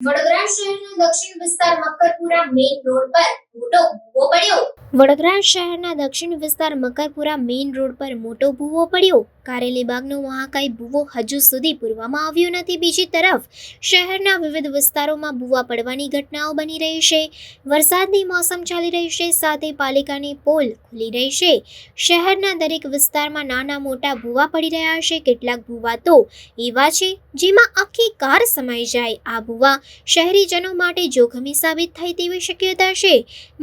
વડોદરા શહેરના દક્ષિણ વિસ્તાર મકરપુરા મેઇન રોડ પર મોટો ભૂવો પડ્યો. વડોદરા શહેરના દક્ષિણ વિસ્તાર મકરપુરા મેઇન રોડ પર મોટો ભૂવો પડ્યો. કારેલીબાગનો મહાકાય ભૂવો હજુ સુધી પૂરવામાં આવ્યો નથી. બીજી તરફ શહેરના વિવિધ વિસ્તારોમાં ભૂવા પડવાની ઘટનાઓ બની રહી છે. વરસાદની મોસમ ચાલી રહી છે, સાથે પાલિકાની પોલ ખુલી રહી છે. શહેરના દરેક વિસ્તારમાં નાના મોટા ભૂવા પડી રહ્યા છે. કેટલાક ભૂવા તો એવા છે જેમાં આખી કાર સમાઈ જાય. આ ભૂવા શહેરીજનો માટે જોખમી સાબિત થાય તેવી શક્યતા છે.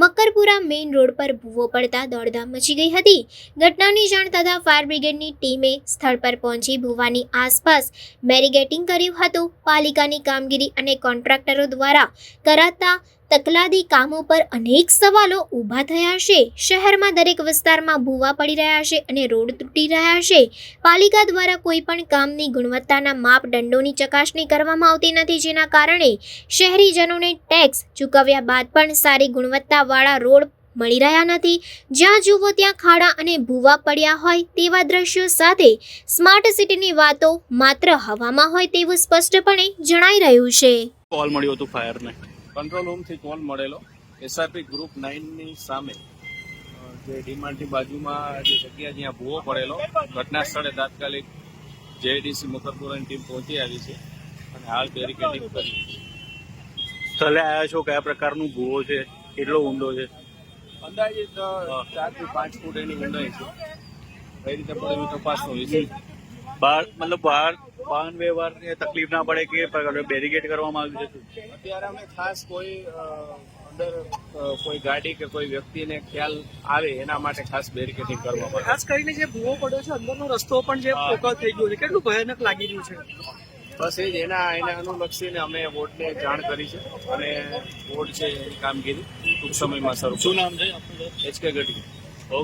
મકરપુરા મેઇન રોડ પર ભૂવો પડતા દોડધામ મચી ગઈ હતી. ઘટનાની જાણ થતાં ફાયર બ્રિગેડની ટીમે સ્થળ પર પહોંચી ભૂવાની આસપાસ બેરીગેટિંગ કર્યું હતું. પાલિકાની કામગીરી અને કોન્ટ્રાક્ટરો દ્વારા કરાતા તકલાદી કામો પર અનેક સવાલો ઊભા થયા છે. શહેરમાં દરેક વિસ્તારમાં ભૂવા પડી રહ્યા છે અને રોડ તૂટી રહ્યા છે. પાલિકા દ્વારા કોઈ પણ કામની ગુણવત્તાના માપદંડોની ચકાસણી કરવામાં આવતી નથી, જેના કારણે શહેરીજનોને ટેક્સ ચૂકવ્યા બાદ પણ સારી ગુણવત્તાવાળા રોડ મળી રહ્યા નથી. જ્યાં જુઓ ત્યાં ખાડા અને ભૂવા પડ્યા હોય તેવા દ્રશ્યો સાથે સ્માર્ટ સિટીની વાતો માત્ર હવામાં હોય તેવું સ્પષ્ટપણે જણાઈ રહ્યું છે. કોલ મળ્યો હતો ફાયરને. કંટ્રોલ રૂમથી કોલ મળેલો. એસઆરપી ગ્રુપ 9 ની સામે જે ડીમાર્ટની બાજુમાં જે જગ્યા જ્યાં ભૂવો પડેલો, ઘટના સ્થળે તાત્કાલિક જેડીસી મકરપુરાની ટીમ પહોંચી આવી છે અને હાલ બેરિકેડિંગ કરી. સ્થળે આવ્યા છો, કયા પ્રકારનું ભૂવો છે, કેટલો ઊંડો છે? અંદાજિત 4 થી 5 ફૂટ એની ઊંડાઈ છે. કઈ રીતે પડે તપાસનો વિષય. બહાર વાહન વ્યવહારને તકલીફ ના પડે કે બેરીકેડ કરવામાં આવ્યું છે? અત્યારે અમે ખાસ કોઈ અંદર કોઈ ગાડી કે કોઈ વ્યક્તિને ખ્યાલ આવે એના માટે ખાસ બેરિકેડિંગ કરવામાં આવે. ખાસ કરીને જે ભૂવો પડ્યો છે, અંદરનો રસ્તો પણ જે પોકળ થઈ ગયો છે, કેટલું ભયાનક લાગી રહ્યું છે. બસ એ જ એના અનુલક્ષીને અમે બોર્ડને જાણ કરી છે અને બોર્ડ છે એની કામગીરી ટૂંક સમયમાં શરૂ. શું નામ છે? HK ગઢવી.